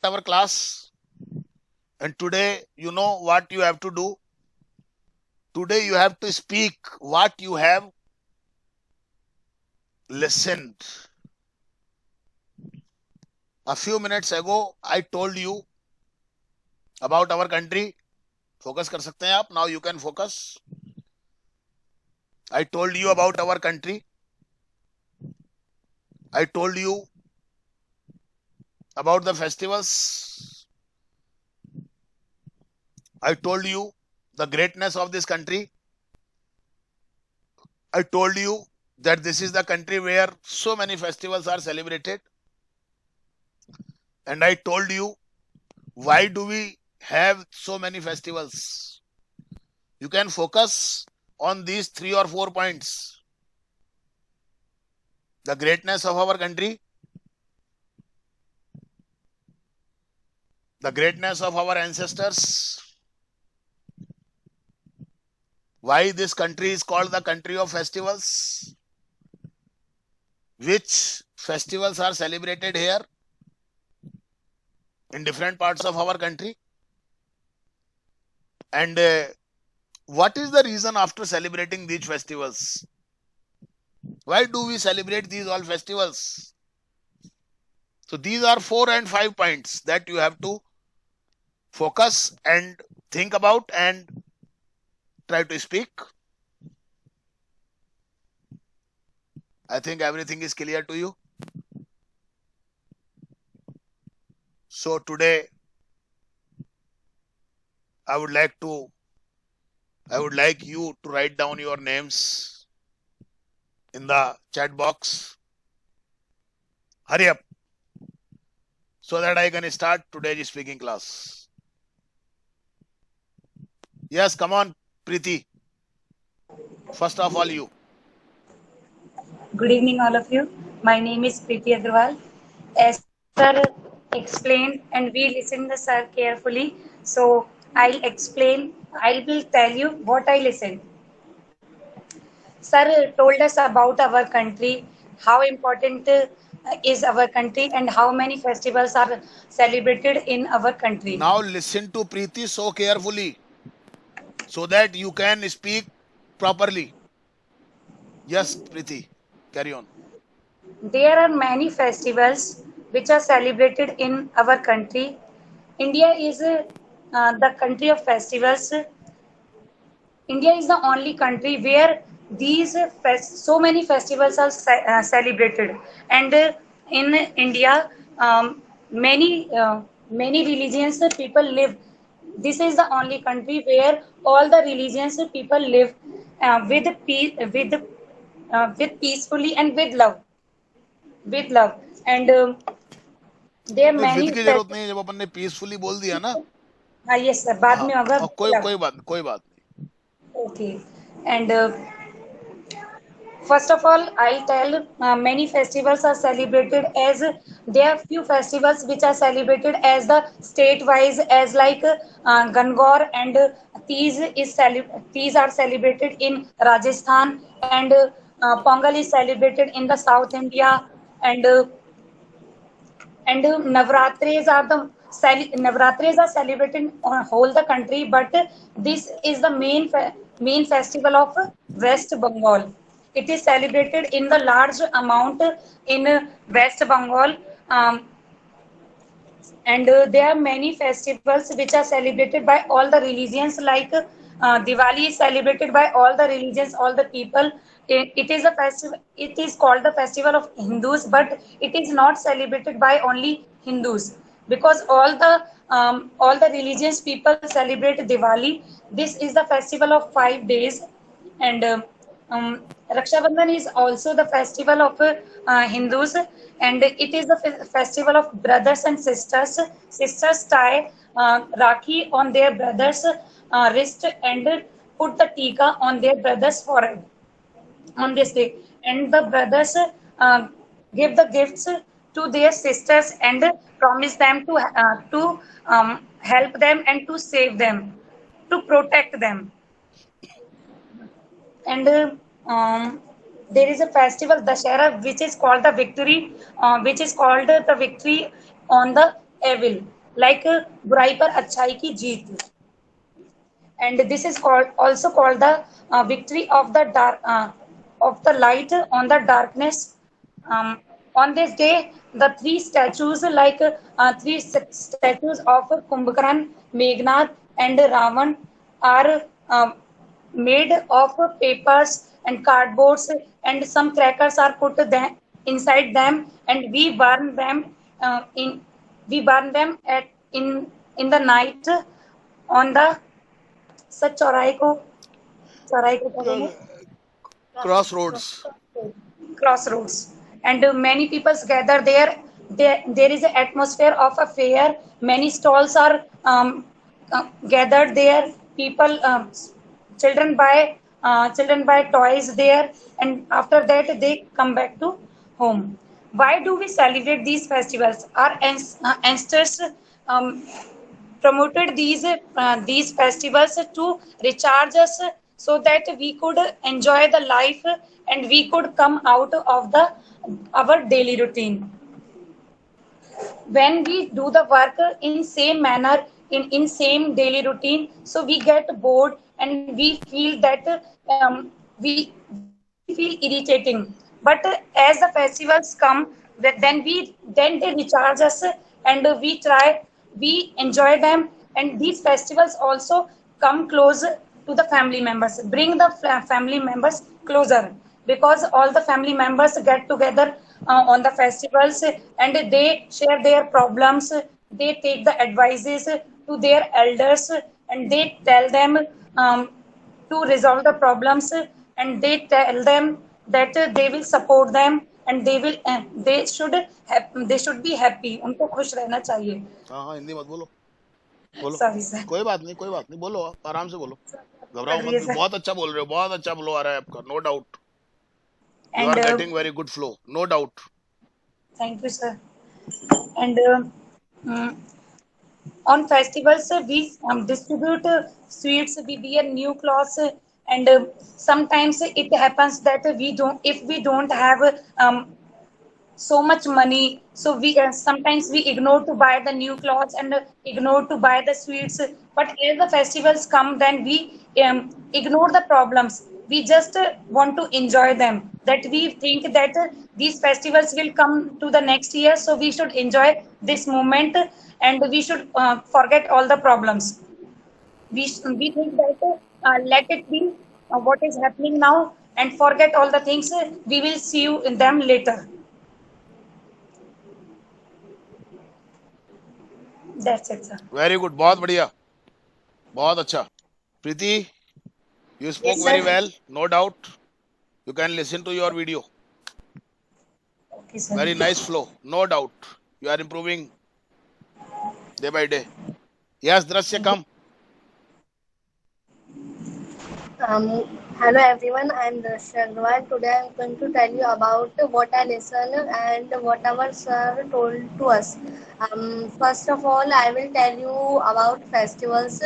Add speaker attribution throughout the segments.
Speaker 1: our class, and today you know what you have to do. Today you have to speak what you have listened. A few minutes ago I told you about our country. Focus कर सकते हैं आप. Now you can focus. I told you about our country. I told you about the festivals. I told you the greatness of this country. I told you that this is the country where so many festivals are celebrated. And I told you why do we have so many festivals. You can focus on these 3 or 4 points. The greatness of our country, the greatness of our ancestors, why this country is called the country of festivals, which festivals are celebrated here in different parts of our country, and what is the reason after celebrating these festivals? Why do we celebrate these all festivals? So these are 4 and 5 points that you have to focus and think about and try to speak. I think everything is clear to you. So today I would like you to write down your names in the chat box. Hurry up so that I can start today's speaking class. Yes, come on, Preeti. First of all, you.
Speaker 2: Good evening, all of you. My name is Preeti Agrawal. As sir explained, and we listened the sir carefully, so I'll explain. I will tell you what I listened. Sir told us about our country, how important is our country, and how many festivals are celebrated in our country.
Speaker 1: Now listen to Preeti so carefully so that you can speak properly. Yes, Preeti, carry on.
Speaker 2: There are many festivals which are celebrated in our country. India is the country of festivals. India is the only country where so many festivals are celebrated, and in India, many religions people live. This is the only country where all the religions people live with peace, with peacefully and with love, and there are
Speaker 1: नहीं, with
Speaker 2: many
Speaker 1: की जरूरत
Speaker 2: festivals.
Speaker 1: नहीं है. जब अपन ने peacefully बोल दिया ना.
Speaker 2: हाँ यस सर, बाद
Speaker 1: हाँ,
Speaker 2: में होगा
Speaker 1: कोई
Speaker 2: with
Speaker 1: कोई
Speaker 2: love.
Speaker 1: बात नहीं.
Speaker 2: Okay, and first of all, I'll tell many festivals are celebrated as there are few festivals which are celebrated as the state wise, as like Gangor and Tees are celebrated in Rajasthan, and Pongal is celebrated in the South India, and Navratris are celebrated on whole the country, but this is the main festival of West Bengal. It is celebrated in the large amount in West Bengal, and there are many festivals which are celebrated by all the religions, like Diwali is celebrated by all the religions, all the people. It is a festival, it is called the festival of Hindus, but it is not celebrated by only Hindus, because all the religions people celebrate Diwali. This is the festival of 5 days, and Raksha Bandhan is also the festival of Hindus, and it is the festival of brothers and sisters. Sisters tie Rakhi on their brothers' wrist and put the tika on their brothers' forehead on this day, and the brothers uh, give the gifts to their sisters and promise them to help them and to save them, to protect them. And there is a festival Dashera which is called the victory, which is called the victory on the evil, like बुराई पर अच्छाई की जीत. And this is called also called the victory of the dark of the light on the darkness. um, on this day the three statues like statues of Kumbhakarn, Meghnad and Ravan are made of papers and cardboards, and some crackers are put inside them, and in we burn them at in the night on the sir चौराहे को क्या बोले
Speaker 1: Crossroads.
Speaker 2: crossroads. And many people gather there. There is an atmosphere of a fair. Many stalls are gathered there. People, children buy toys there, and after that they come back to home. Why do we celebrate these festivals? Our ancestors um, promoted these festivals to recharge us so that we could enjoy the life and we could come out of the our daily routine. When we do the work in same manner in same daily routine, so we get bored and we feel that we feel irritating. But as the festivals come, then they recharge us, and we enjoy them. And these festivals also come close to the family members, bring the family members closer, because all the family members get together on the festivals, and they share their problems. They take the advices to their elders, and they tell them to resolve the problems, and they tell them that they will support them, and they should be happy. उनको खुश रहना चाहिए.
Speaker 1: हाँ हाँ, हिंदी मत बोलो, बोलो.
Speaker 2: Sorry sir.
Speaker 1: कोई बात नहीं, बोलो आप, आराम से बोलो, घबराओ
Speaker 2: लग रही
Speaker 1: मत.
Speaker 2: है सर.
Speaker 1: बहुत अच्छा बोल रहे हो, बहुत अच्छा फ्लो आ रहा है आपका, no doubt. You
Speaker 2: And
Speaker 1: are getting very good flow, no doubt.
Speaker 2: thank you sir. And mm, on festivals we distribute sweets, we wear new clothes, and sometimes it happens that we don't if we don't have so much money, so we sometimes we ignore to buy the new clothes and ignore to buy the sweets. But as the festivals come, then we ignore the problems. We just want to enjoy them, that we think that these festivals will come to the next year, so we should enjoy this moment, and we should forget all the problems. We think that let it be what is happening now, and forget all the things. We will see you in them later. That's it, sir.
Speaker 1: Very good, बहुत बढ़िया, बहुत अच्छा. प्रीति, you spoke
Speaker 2: Yes,
Speaker 1: very
Speaker 2: sir.
Speaker 1: well, no doubt. You can listen to your video.
Speaker 2: Okay, sir.
Speaker 1: Very nice flow, no doubt. You are improving day by day. Yes, Drashya, come.
Speaker 3: Um, Hello everyone, I'm Darshya Agarwal. Today I'm going to tell you about what I listened and what our sir told to us. First of all, I will tell you about festivals.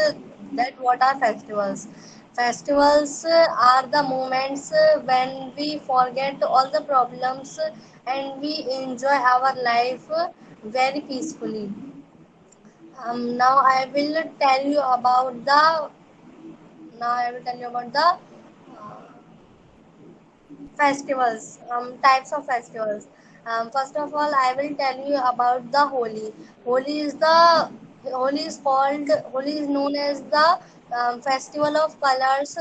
Speaker 3: That what are festivals? Festivals are the moments when we forget all the problems and we enjoy our life very peacefully. Now I will tell you about the now I will tell you about the festivals, types of festivals. First of all, I will tell you about the Holi. Holi is the Holi is known as the festival of colors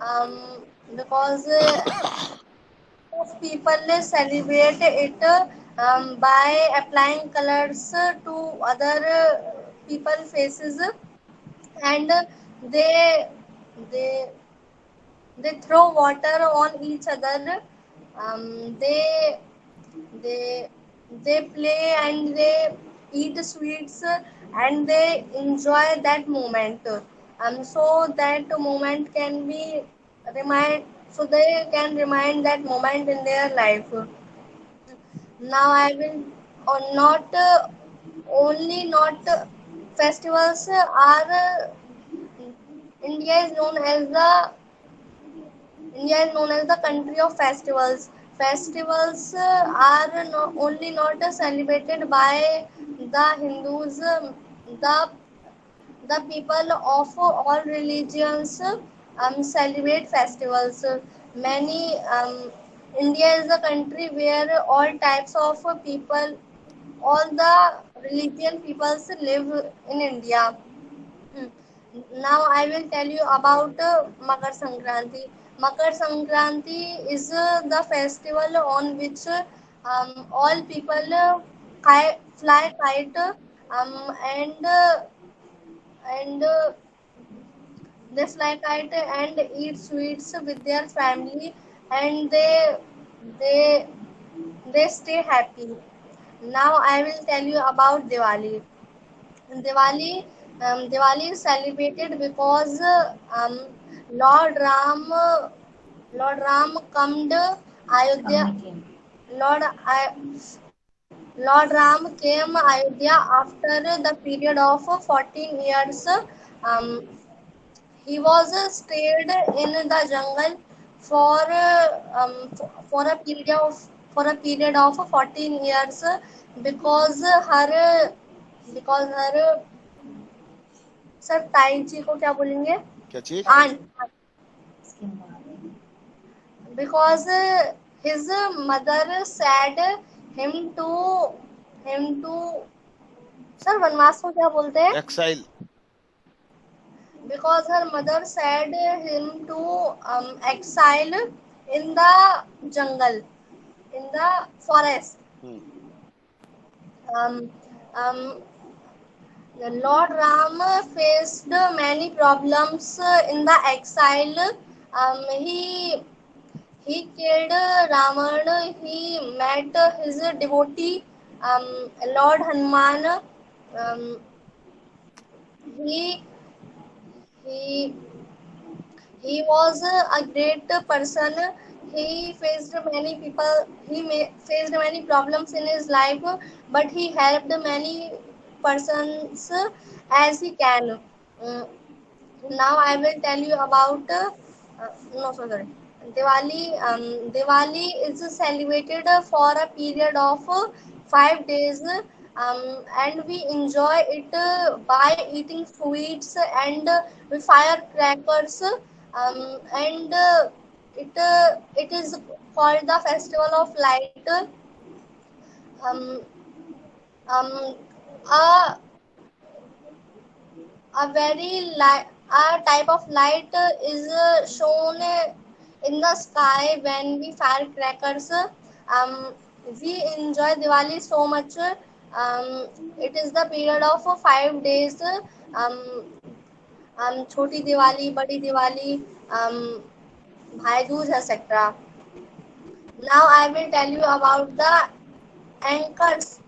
Speaker 3: um, because people celebrate it by applying colors to other people faces, and they they they throw water on each other. Um, they they they play and they eat sweets, and they enjoy that moment. So that moment can be remind so they can remind that moment in their life. Now I will not only not festivals are India is known as the India is known as the country of festivals. Festivals are not only not celebrated by the Hindus, the people of all religions celebrate festivals. Many India is a country where all types of people, all the religion peoples live in India. Hmm. Now I will tell you about Makar Sankranti. Makar Sankranti is the festival on which all people fly kite and they fly kite and eat sweets with their family, and they they stay happy. Now I will tell you about Diwali. Diwali Diwali is celebrated because Lord Ram Lord Ram come to Ayodhya. Lord I, Lord Ram came Ayodhya after the period of 14 years. Um, he was stayed in the jungle for for a period of 14 years because her sir ताई जी को क्या बोलेंगे
Speaker 1: क्या चीज?
Speaker 3: aunt because his mother said him to sir वनवास को क्या बोलते हैं
Speaker 1: exile.
Speaker 3: because her mother said him to exile in the jungle, in the forest. um, um, Lord Ram faced many problems in the exile. He killed Ravan. He met his devotee, Lord Hanuman. Um, he he he was a great person. He faced many people. Faced many problems in his life, but he helped many persons as he can. Mm, Now I will tell you about no sorry. Diwali. Diwali is celebrated for a period of 5 days, and we enjoy it by eating sweets and with firecrackers, and it is called the festival of light. Um, um, a a type of light is shown in the sky when we firecrackers. Um, we enjoy Diwali so much. It is the period of 5 days. Choti Diwali, Badi Diwali, Bhai Dooj, etc. Now I will tell you about the anchors.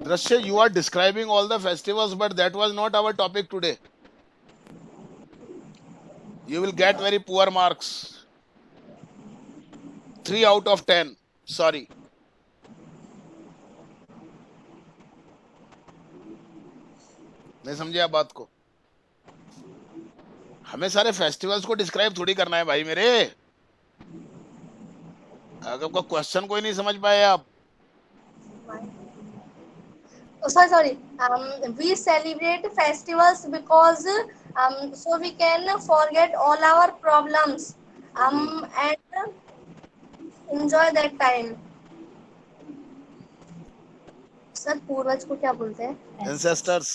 Speaker 1: Drashya, you are describing all the festivals, but that was not our topic today. You will get very poor marks. 3 out of 10. Sorry. नहीं समझे आप बात को? हमें सारे festivals को describe थोड़ी करना है भाई मेरे. अगर आपका क्वेश्चन कोई नहीं समझ पाए आप.
Speaker 3: Oh, sorry. We celebrate festivals because so we can forget all our problems and enjoy that time. Sir पूर्वज को क्या बोलते हैं?
Speaker 1: Ancestors.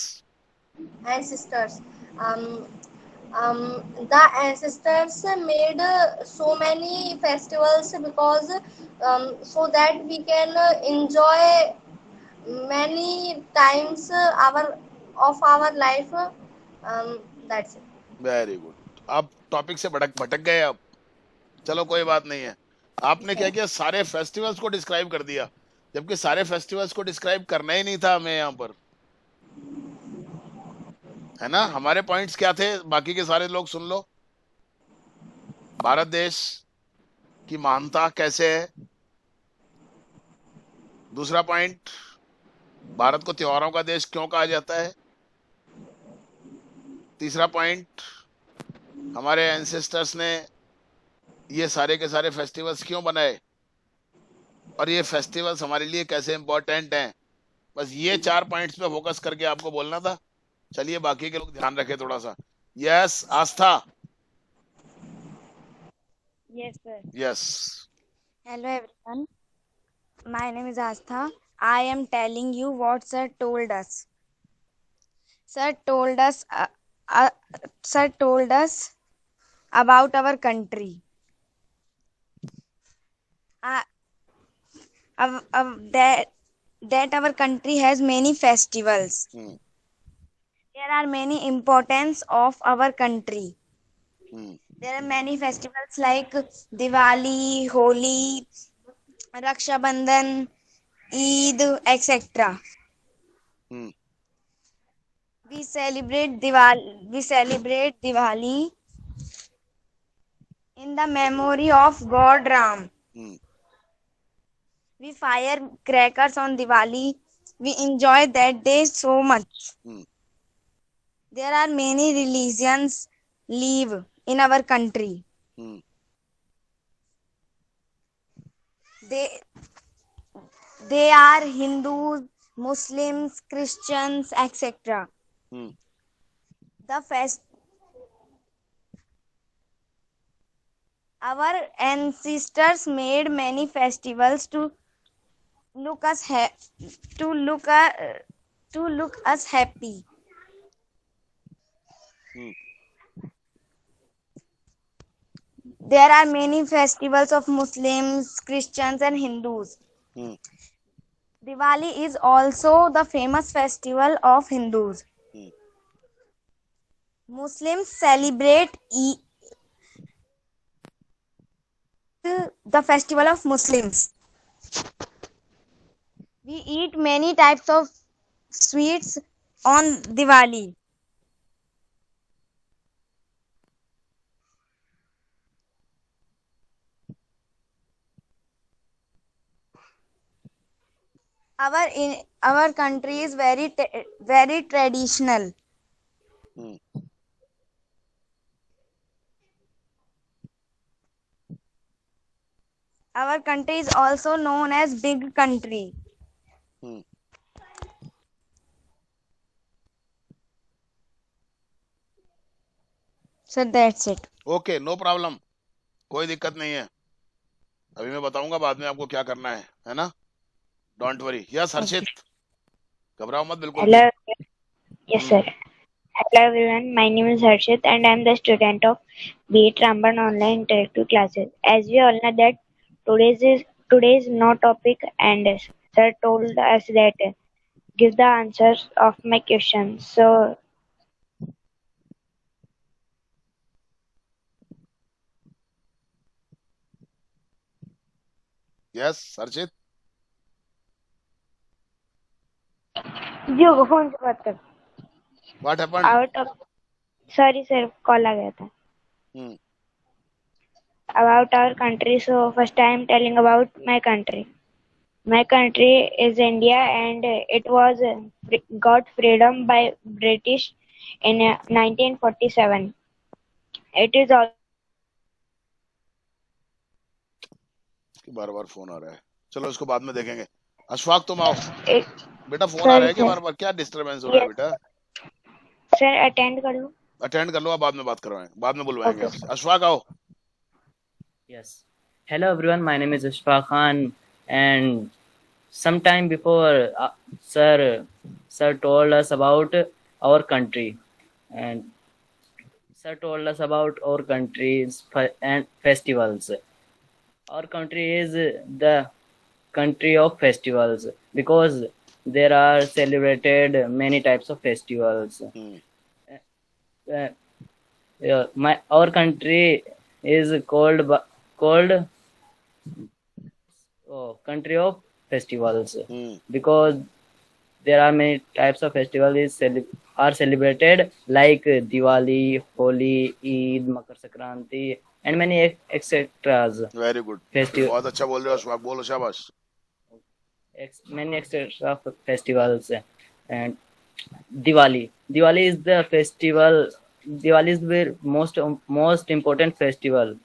Speaker 3: Ancestors. The ancestors made so many festivals because so that we can enjoy many times our life. That's it.
Speaker 1: Very good. आप topic से भटक गए आप. चलो कोई बात नहीं है. आपने क्या किया, सारे फेस्टिवल्स को डिस्क्राइब कर दिया, जबकि सारे फेस्टिवल्स को डिस्क्राइब करना ही नहीं था हमें यहाँ पर, है ना. हमारे पॉइंट्स क्या थे, बाकी के सारे लोग सुन लो. भारत देश की महानता कैसे है. दूसरा पॉइंट, भारत को त्योहारों का देश क्यों कहा जाता है. तीसरा पॉइंट, हमारे एंसेस्टर्स ने ये सारे के सारे फेस्टिवल्स क्यों बनाए और ये फेस्टिवल्स हमारे लिए कैसे इंपॉर्टेंट हैं. बस ये 4 पॉइंट्स पे फोकस करके आपको बोलना था. चलिए बाकी के लोग ध्यान रखें थोड़ा सा. Yes Aastha.
Speaker 4: Yes, sir.
Speaker 1: Yes.
Speaker 4: Hello, everyone. My name is Astha. I am telling you what Sir told us. Sir told us, Sir told us about our country. Uh, that our country has many festivals. There are many importance of our country. There are many festivals like Diwali, Holi, Raksha Bandhan, Eid, etc. We celebrate Diwali in the memory of God Ram. We fire crackers on Diwali. We enjoy that day so much. There are many religions live in our country. They are Hindus, Muslims, Christians, etc. Our ancestors made many festivals to look us happy. There are many festivals of Muslims, Christians, and Hindus. Diwali is also the famous festival of Hindus. Muslims celebrate the festival of Muslims. We eat many types of sweets on Diwali. Our country is very traditional. Our country is also known as big country. So that's it.
Speaker 1: Okay no problem. कोई दिक्कत नहीं है. अभी मैं बताऊंगा बाद में आपको क्या करना है ना. Don't worry. यस हर्षित. घबराओ मत बिल्कुल.
Speaker 5: Hello. Yes, sir. Hello, everyone. My name is Harshit, and I'm the student of B.A. Ramban Online Interactive Classes. As we all know that today's no topic, and sir told us that give the answers of my questions. So,
Speaker 1: yes Harshit.
Speaker 5: जो phone से बात कर.
Speaker 1: What happened.
Speaker 5: Out of sorry, sir, call आ गया था. About our country. So first I am telling about my country. My country is India, and it was got freedom by British in 1947. It is all.
Speaker 1: बार बार phone आ रहा है. चलो इसको बाद में देखेंगे. अशफाक तुम आओ. बेटा फोन आ रहा है कि बार बार क्या डिस्टरबेंस हो रहा है बेटा.
Speaker 5: सर अटेंड कर लो.
Speaker 1: अटेंड कर लो. आप बाद में बात करवाएं. बाद में बुलवाएंगे आपसे. अशफाक आओ.
Speaker 6: Yes. Hello everyone, my name is Ishfaq Khan, and sometime before sir told us about our country, and sir told us about our country's and festivals. Our country is the country of festivals because there are celebrated many types of festivals. Our country is called country of festivals because there are many types of festivals are celebrated like Diwali, Holi, Eid, Makar Sankranti, and many etc.
Speaker 1: Very good. बहुत अच्छा बोल रहे हो अशफाक. बोलो शाबाश.
Speaker 6: Many etc. festivals. And Diwali is the festival. Diwali is the most important festival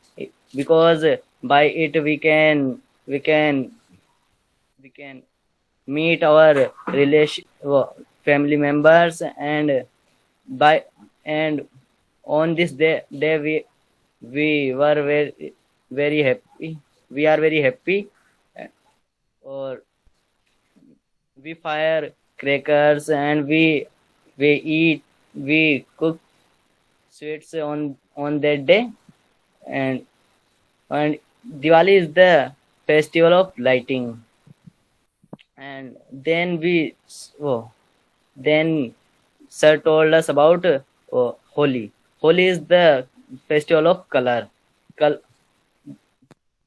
Speaker 6: because by it we can meet our family members, and by and on this day we were very happy. We are very happy, or we fire crackers, and we cook sweets on that day. And and Diwali is the festival of lighting. And then sir told us about Holi. Holi is the festival of color. Col-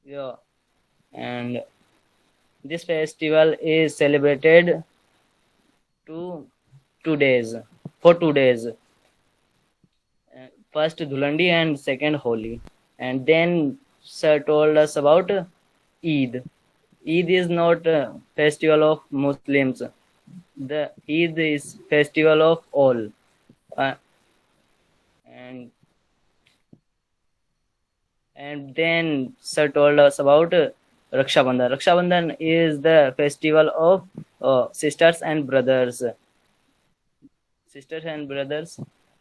Speaker 6: yeah. And this festival is celebrated two 2 days for 2 days. First Dhulandi and second Holi. And then sir told us about Eid. Eid is not a festival of Muslims. The Eid is festival of all. Uh, and and then sir told us about Raksha Bandhan. Raksha Bandhan is the festival of sisters and brothers.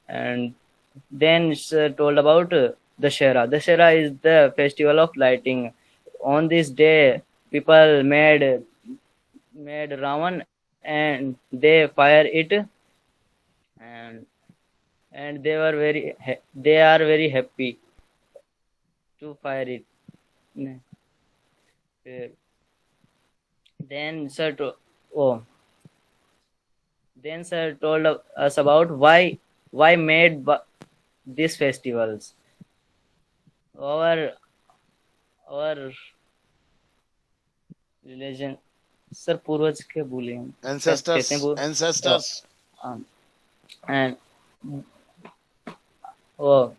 Speaker 6: And then sir told about Dashera. Dashera is the festival of lighting. On this day, people made Ravan, and they fire it, and they are very happy to fire it. Uh, Then sir told us about why made these festivals. Our religion, sir, पूर्वज क्या बोले हम?
Speaker 1: Ancestors.
Speaker 6: कहते हैं वो-
Speaker 1: Ancestors.
Speaker 6: and oh,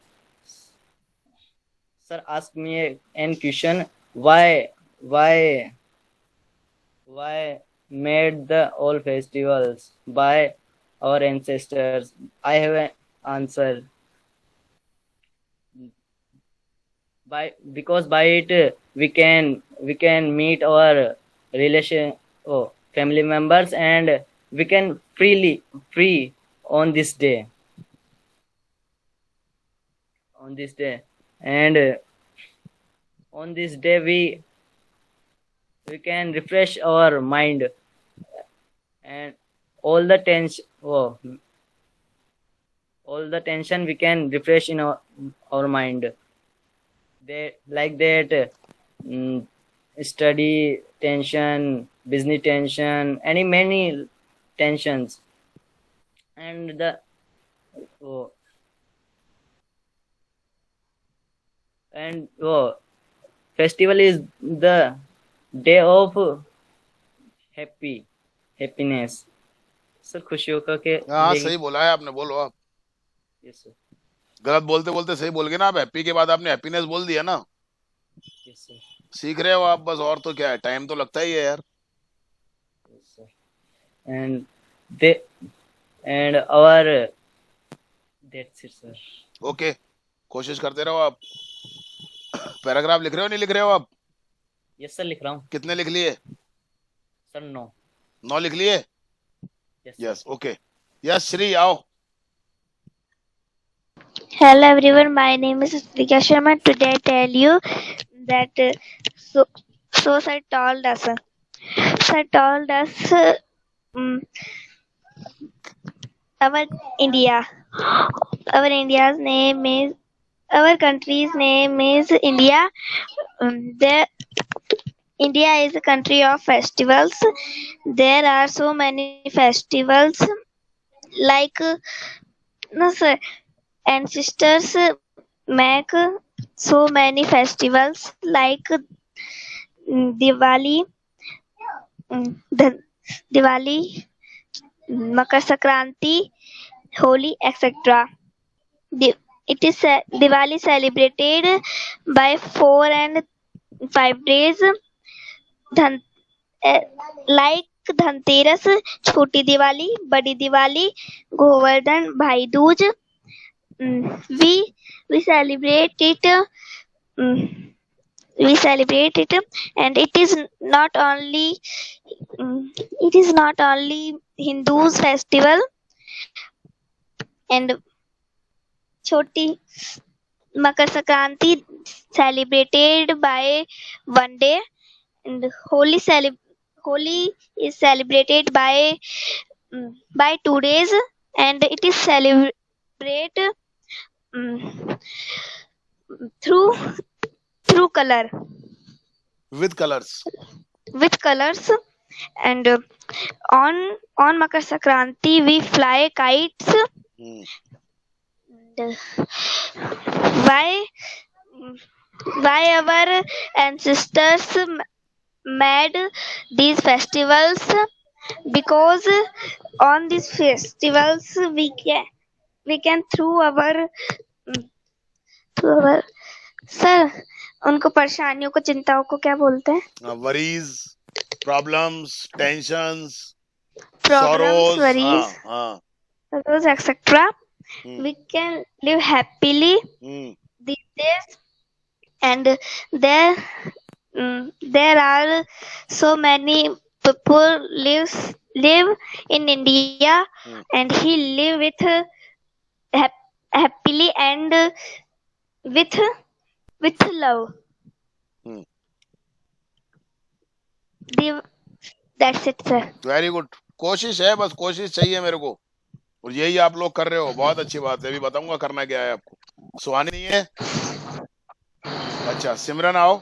Speaker 6: sir asked me an question, why made the all festivals by our ancestors. I have an answer. Because by it we can meet our family members, and we can free on this day. And on this day we can refresh our mind, and all the tension we can refresh in our mind. Like that, study tension, business tension, many tensions. And the festival is the day of happiness. Sir खुशियों का के
Speaker 1: हाँ सही बोला है आपने, बोलो आप।
Speaker 6: यस सर,
Speaker 1: गलत बोलते बोलते सही बोल गए ना आप। हैप्पी के बाद आपने हैप्पीनेस बोल दिया ना।
Speaker 6: यस सर,
Speaker 1: सीख रहे हो आप बस, और तो क्या है, टाइम तो लगता ही है यार।
Speaker 6: Yes sir. and our that's it sir.
Speaker 1: Okay, कोशिश करते रहो आप। पैराग्राफ लिख रहे हो नहीं लिख रहे हो आप?
Speaker 6: यस सर, लिख रहा हूँ
Speaker 1: कितने लिख लिए?
Speaker 6: सर।
Speaker 1: 9 लिख लिए? Yes okay. यस श्री आओ।
Speaker 5: Hello everyone, my name is Srika Sharma. Today I tell you that so sir told us our India's name is, our country's name is India. The India is a country of festivals. There are so many festivals, like no sir, ancestors make so many festivals like Diwali, Makar Sankranti, Holi, etc. It is Diwali celebrated by 4 and 5 days. Like Dhanteras, Choti Diwali, Badi Diwali, Govardhan, Bhai Dooj. We celebrate it we celebrate it, and it is not only Hindus festival, and Choti Makar Sankranti celebrated by one day, and Holi is celebrated by 2 days, and it is celebrate um, through color,
Speaker 1: With colors.
Speaker 5: with colors. And on Makar Sankranti we fly kites.
Speaker 1: Hmm.
Speaker 5: And, why our ancestors made these festivals? Because on these festivals we can through our sir उनको परेशानियों को चिंताओं को क्या बोलते हैं?
Speaker 1: Worries, problems, tensions,
Speaker 5: Problems,
Speaker 1: sorrows.
Speaker 5: worries, sorrows, etc. We can live happily these days, and there are so many people live in India, and he live with happily and with love. That's it, sir.
Speaker 1: Very good. कोशिश है, बस कोशिश चाहिए मेरे को, और यही आप लोग कर रहे हो. बहुत अच्छी बात है. अभी बताऊंगा करना क्या है आपको. सुहानी नहीं है? अच्छा, सिमरन आओ.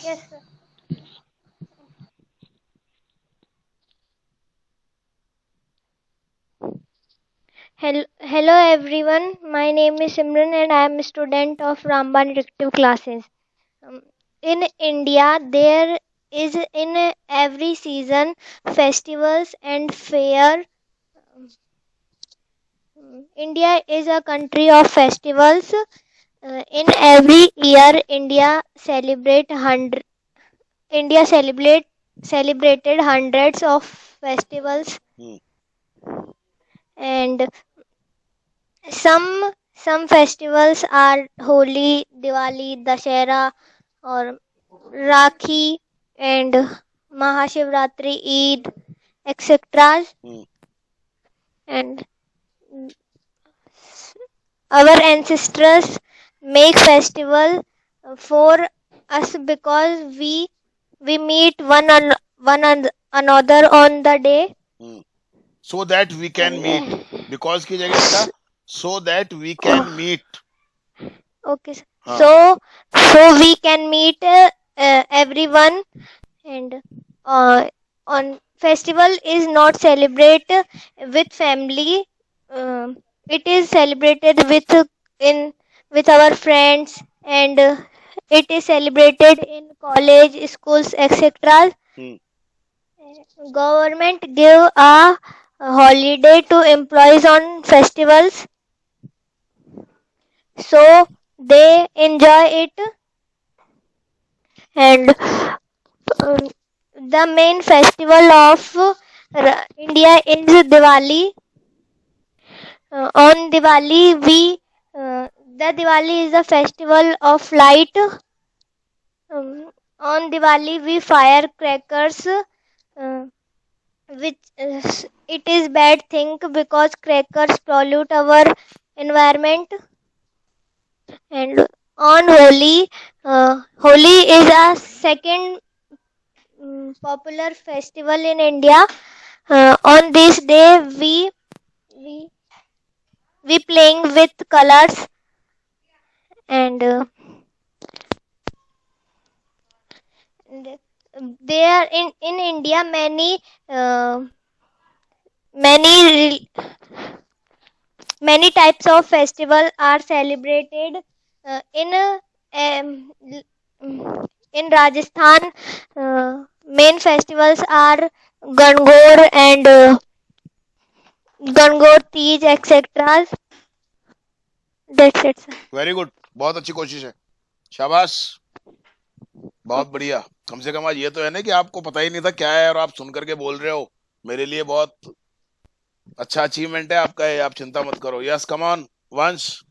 Speaker 3: Yes, sir. Hello everyone. My name is Simran and I am a student of Ramban Detective classes. In India, there is in every season festivals and fair. India is a country of festivals. In every year, India celebrated hundreds of festivals, and some festivals are Holi, Diwali, Dashera, or Rakhi, and Mahashivratri, Eid, etc. And our ancestors make festival for us because we meet one another on the day.
Speaker 1: So that we can meet. Because की जगह था, so that we can meet.
Speaker 3: Okay, sir. So we can meet everyone, and on festival is not celebrate with family. It is celebrated with our friends, and it is celebrated in college, schools, etc. Government give a holiday to employees on festivals, so they enjoy it. And the main festival of India is Diwali. On Diwali, the Diwali is a festival of light. On Diwali, we fire crackers, which it is bad thing because crackers pollute our environment. And on Holi, Holi is a second popular festival in India. On this day, we playing with colors, and there in India many types of festival are celebrated. In Rajasthan, main festivals are Gangor and Gangor Teej, etc. That's it, sir.
Speaker 1: Very good. बहुत अच्छी कोशिश है. शाबाश. बहुत बढ़िया. कम से कम आज ये तो है ना कि आपको पता ही नहीं था क्या है और आप सुन करके बोल रहे हो. मेरे लिए बहुत अच्छा अचीवमेंट है आपका. ये आप चिंता मत करो. यस, कम ऑन वंश.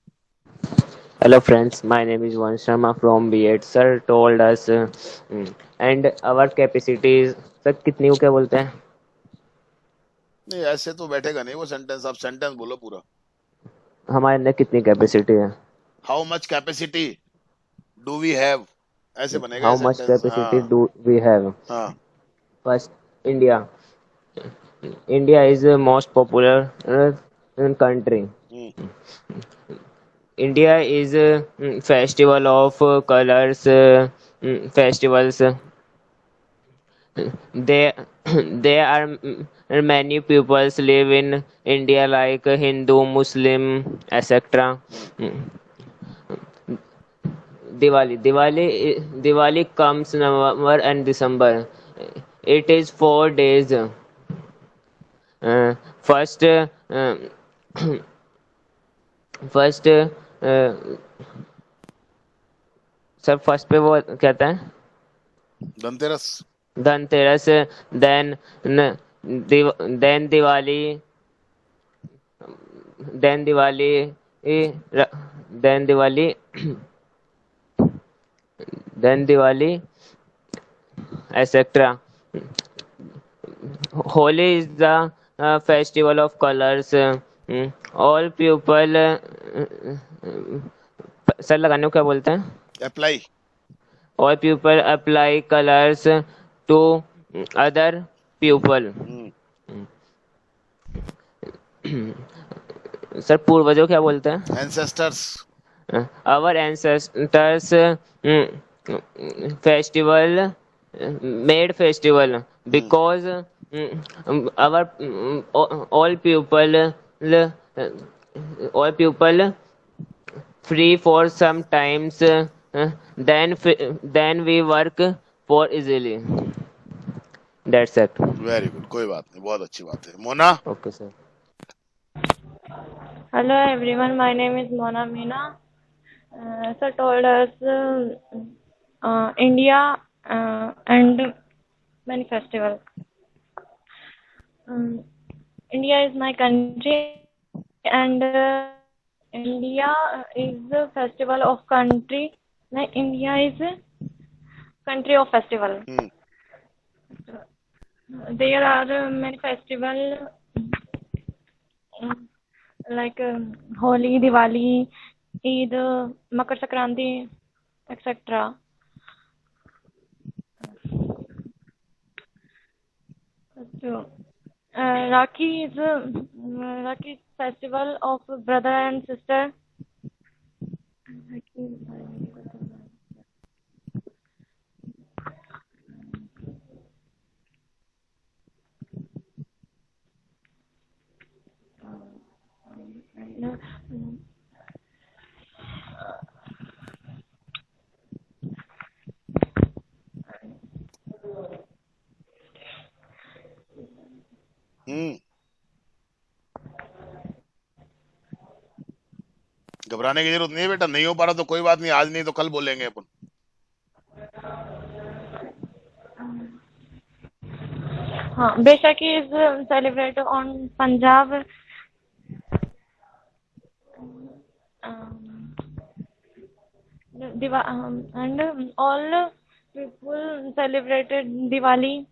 Speaker 7: Hello friends, my name is Vansh Sharma from B8. Sir told us and our capacity is sir कितनी को क्या बोलते हैं?
Speaker 1: नहीं ऐसे तो बैठेगा नहीं वो सेंटेंस, आप सेंटेंस बोलो पूरा.
Speaker 7: हमारे अंदर कितनी कैपेसिटी है?
Speaker 1: How much capacity do we have, ऐसे बनेगा
Speaker 7: How
Speaker 1: ये
Speaker 7: much
Speaker 1: सेंटेंस.
Speaker 7: capacity
Speaker 1: हाँ
Speaker 7: do we have?
Speaker 1: हाँ.
Speaker 7: First, India. India is the most popular country.
Speaker 1: Hmm.
Speaker 7: India is a festival of colors. Festivals. There, there are many peoples live in India like Hindu, Muslim, etc. Diwali comes November and December. It is 4 days. First, first, sir first पे वो कहता है
Speaker 1: Dhanteras.
Speaker 7: Dhanteras. Then then Diwali. Then Diwali. Then Diwali. Then Diwali etc. Holi is the festival of colors. All people sir लगाने को क्या बोलते हैं?
Speaker 1: Apply.
Speaker 7: All people apply colors to other people. Sir पूर्वजों क्या बोलते हैं?
Speaker 1: Ancestors.
Speaker 7: Our ancestors festival made festival because our all people free for some times. Then we work for easily. That's it.
Speaker 1: Very good, कोई बात नहीं, बहुत अच्छी बात है. Mona.
Speaker 7: Okay, sir.
Speaker 8: Hello everyone, my name is Mona Meena. Sir told us India and many festivals. India is my country and India is the festival of country. India is a country of festival. There are many festivals like Holi, Diwali, Eid, Makar Sankranti, etc. So, Rakhi is festival of brother and sister.
Speaker 1: घबराने की जरूरत नहीं है बेटा, नहीं हो पा रहा तो कोई बात नहीं, आज नहीं तो कल बोलेंगे अपन.
Speaker 8: हाँ, Baishakhi is celebrated on Punjab. And all people celebrated Diwali.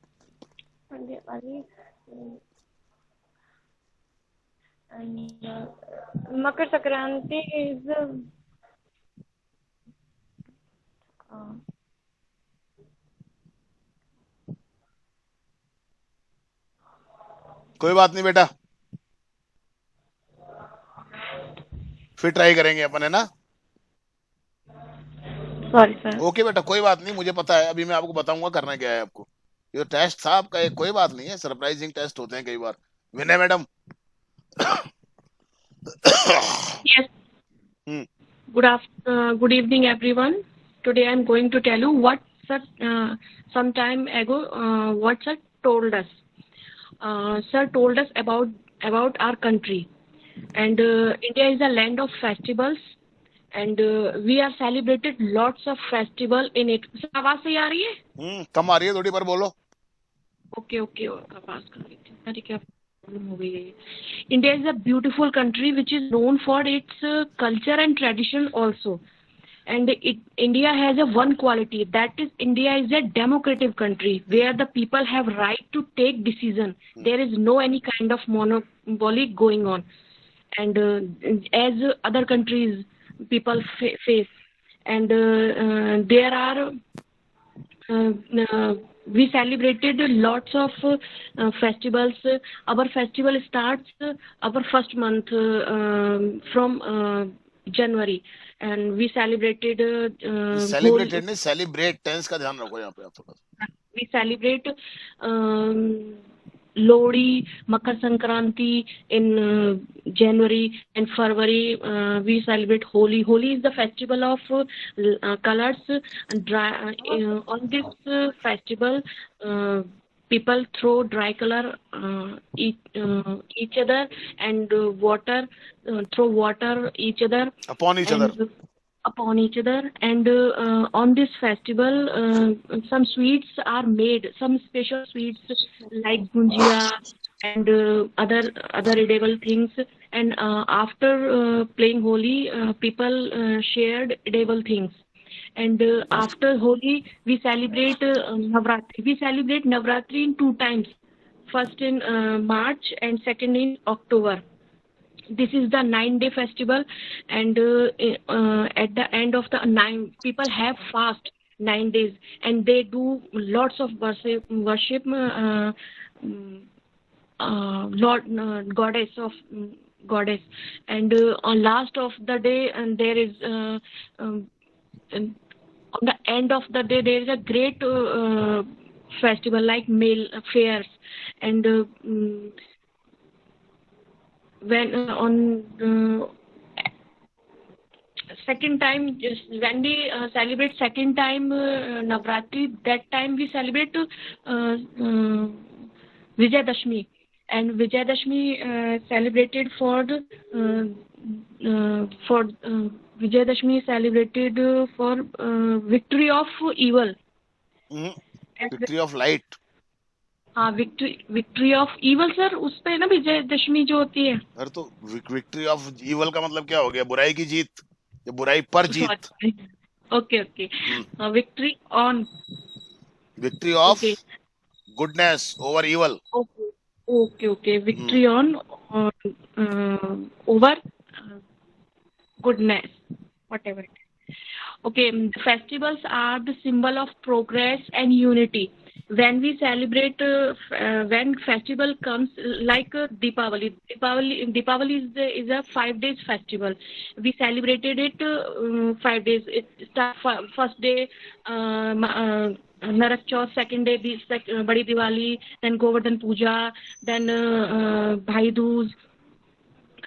Speaker 8: And Makar Sankranti is
Speaker 1: कोई बात नहीं बेटा, फिर ट्राई करेंगे अपन, है ना.
Speaker 8: sorry sir.
Speaker 1: ओके बेटा, कोई बात नहीं, मुझे पता है. अभी मैं आपको बताऊंगा करना क्या है आपको. ये टेस्ट था आपका, एक कोई बात नहीं है, सरप्राइजिंग टेस्ट होते हैं कई बार. विनय madam.
Speaker 9: Yes. Good evening, everyone. Today I am going to tell you what some time ago what sir told us. Sir told us about our country, and India is a land of festivals, and we are celebrated lots of festival in it. आवाज सही आ रही है?
Speaker 1: कम आ रही है थोड़ी, पर बोलो.
Speaker 9: Okay आवाज कर रही थी, अरे क्या प्रॉब्लम हो गई है. India is a beautiful country which is known for its culture and tradition also. And India has a one quality, that is India is a democratic country where the people have right to take decision. There is no any kind of monopoly going on. And as other countries people face, and there are we celebrated lots of festivals. Our festival starts our first month from January, and we celebrated
Speaker 1: celebrated नहीं, celebrate tense का ध्यान रखो यहाँ पे आप थोड़ा सा.
Speaker 9: we celebrate Lodi, Makar Sankranti in January, and February we celebrate Holi. Holi is the festival of colors. On this festival, people throw dry color each other, and water throw water each other
Speaker 1: upon each other.
Speaker 9: And on this festival some sweets are made, some special sweets like gunjia and other edible things. And after playing Holi, people shared edible things. And after Holi we celebrate Navratri. We celebrate Navratri in 2 times, first in March and second in October. This is the 9-day festival, and at the end of the 9, people have fast 9 days, and they do lots of worship Lord goddess. And on last of the day, and there is on the end of the day there is a great festival like male fairs. And when on second time, just when we celebrate second time Navratri, that time we celebrate Vijayadashmi. And Vijayadashmi celebrated for Vijayadashmi celebrated for victory of evil.
Speaker 1: Victory of light.
Speaker 9: हाँ, victory of evil sir, उस पे ना विजयदशमी जो होती है.
Speaker 1: अरे तो victory of evil का मतलब क्या हो गया? बुराई की जीत, या बुराई पर जीत.
Speaker 9: Okay victory on,
Speaker 1: victory of goodness over evil.
Speaker 9: Okay victory on over goodness, whatever it is. Okay, festivals are the symbol of progress and unity. When we celebrate, when festival comes like Deepavali is a 5 days festival. We celebrated it 5 days. It starts first day Narak Chauth, second day Badi Diwali, then Govardhan Puja, then Bhai Dooj,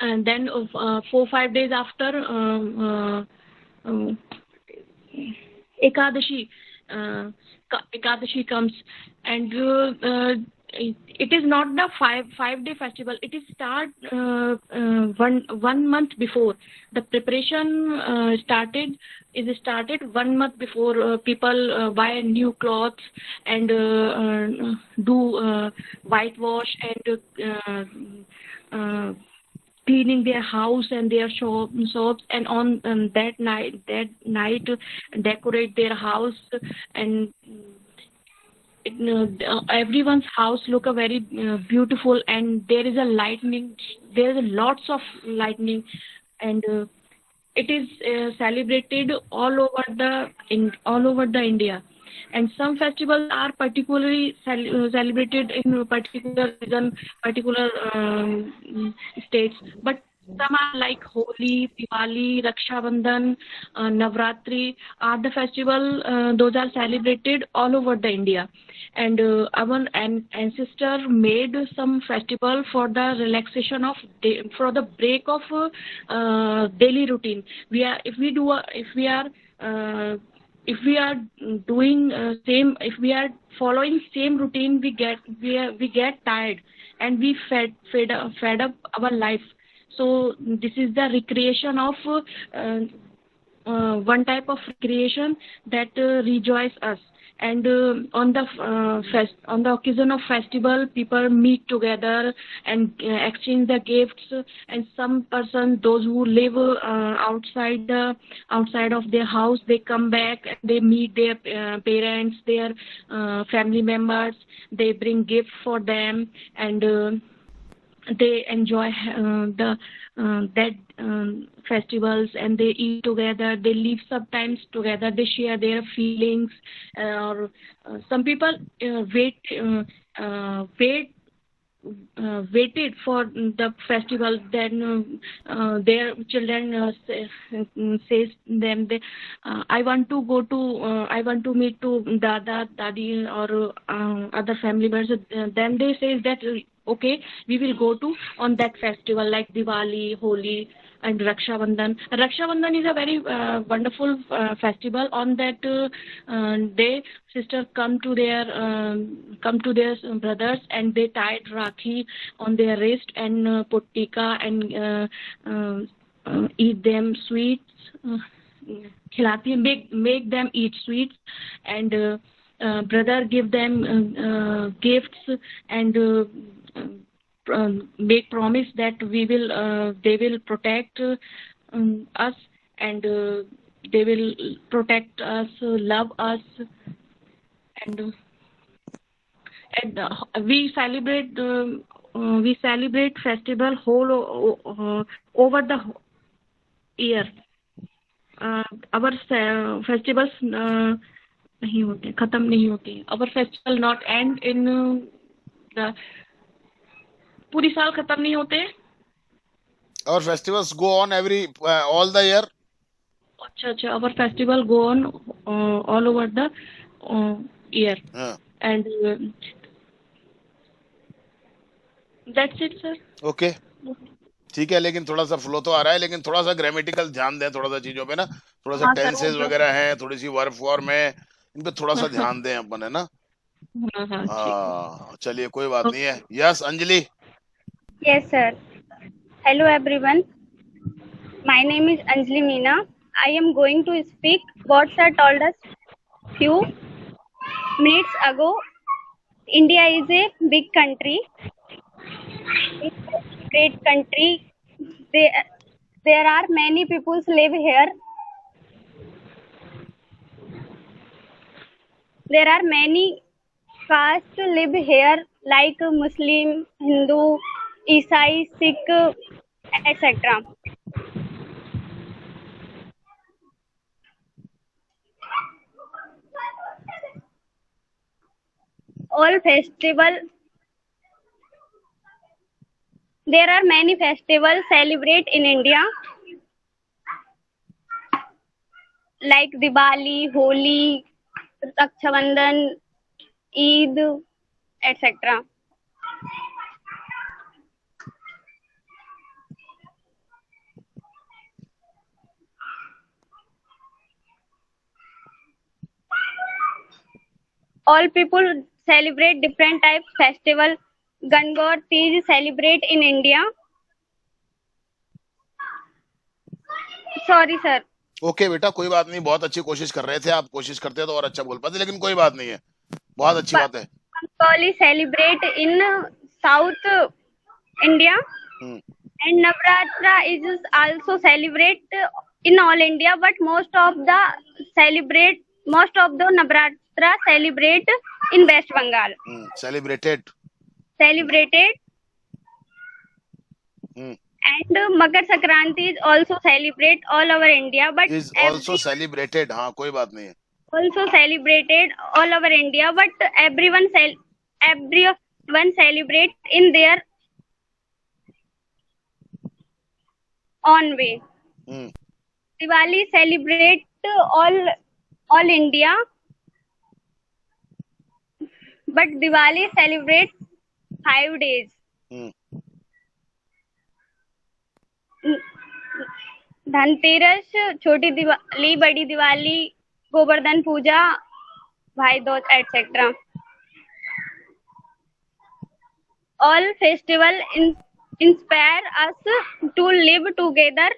Speaker 9: and then 4-5 days after Ekadashi. Ekadashi comes, and it is not the 5-day festival. It is start 1 month before. The preparation started 1 month before. People buy new clothes and do whitewash and cleaning their house and their shops, and on that night decorate their house, and everyone's house look a very beautiful, and there is a lightning, there is lots of lightning, and it is celebrated all over the India. And some festivals are particularly celebrated in particular region, particular states. But some are like Holi, Diwali, Raksha Bandhan, Navratri are the festival. Those are celebrated all over the India. And our ancestor made some festival for the relaxation of for the break of daily routine. If we are following same routine, we get tired, and we fed up our life. So this is the recreation of one type of recreation that rejoice us. and on the occasion of festival, people meet together and exchange the gifts. And some person, those who live outside of their house, they come back and they meet their parents, their family members. They bring gifts for them, and they enjoy the that festivals, and they eat together, they live sometimes together, they share their feelings, or some people waited for the festival. Then their children says them, I want to go to I want to meet to dada dadi or other family members. Then they say that okay, we will go to on that festival like Diwali, Holi, and Raksha Bandhan. Raksha Bandhan is a very wonderful festival. On that day, sisters come to their brothers, and they tied rakhi on their wrist and put tika and eat them sweets. Khilati, make them eat sweets, and brother give them gifts, and make promise that they will protect us, and they will protect us, love us, and we celebrate festival whole over the year. Our festivals नहीं होते, खत्म नहीं होते. Our festival not end in the पूरी साल खत्म नहीं होते.
Speaker 1: Our festivals go on all the year.
Speaker 9: अच्छा, our festival go on all over the year. And that's it, sir.
Speaker 1: Okay. ठीक है, लेकिन थोड़ा सा फ्लो तो आ रहा है, लेकिन थोड़ा सा ग्रामेटिकल ध्यान दें, थोड़ा सा चीजों पे ना, थोड़ा सा टेंसेस वगैरह हैं, थोड़ी सी वर्ब फॉर्म है, इन पे थोड़ा सा ध्यान दें अपन, है ना. हाँ, चलिए कोई बात नहीं है. Yes Anjali.
Speaker 10: Yes, sir. Hello, everyone. My name is Anjali Meena. I am going to speak what sir told us few minutes ago. India is a big country. It's a great country. There are many people live here. There are many castes live here, like Muslim, Hindu, Isai, Sikh, etc. All festival. There are many festivals celebrate in India, like Diwali, Holi, Raksha Bandhan, Eid, etc. All people celebrate different types festival. Gangaur Teej celebrate in India. Sorry, sir.
Speaker 1: Okay बेटा, कोई बात नहीं, बहुत अच्छी कोशिश कर रहे थे आप. कोशिश करते तो और अच्छा बोल पाते, लेकिन कोई बात नहीं है, बहुत अच्छी बात है.
Speaker 10: Bengali celebrate in South India, and Navratra is also celebrate in all India, but most of the Navratra celebrate in West Bengal.
Speaker 1: Celebrated.
Speaker 10: And Makar Sankranti is also celebrate all over India, but
Speaker 1: is also celebrated. हाँ, कोई बात नहीं है.
Speaker 10: Also celebrated all over India, but everyone celebrate in their own way. Diwali celebrate all India, but Diwali celebrate 5 days. Dhanteras, छोटी दिवाली, बड़ी दिवाली, गोवर्धन पूजा, भाई Dooj, etc. All festival inspire us to live together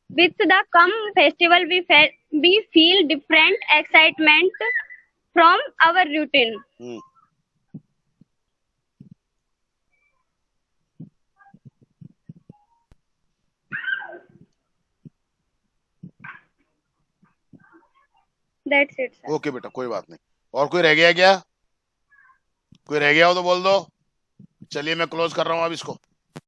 Speaker 10: With the come festival, we feel different excitement from our routine.
Speaker 1: Hmm.
Speaker 10: That's it, sir.
Speaker 1: Okay बेटा, कोई बात नहीं। और कोई रह गया क्या? कोई रह गया हो तो बोल दो। चलिए मैं क्लोज कर रहा हूँ अब इसको।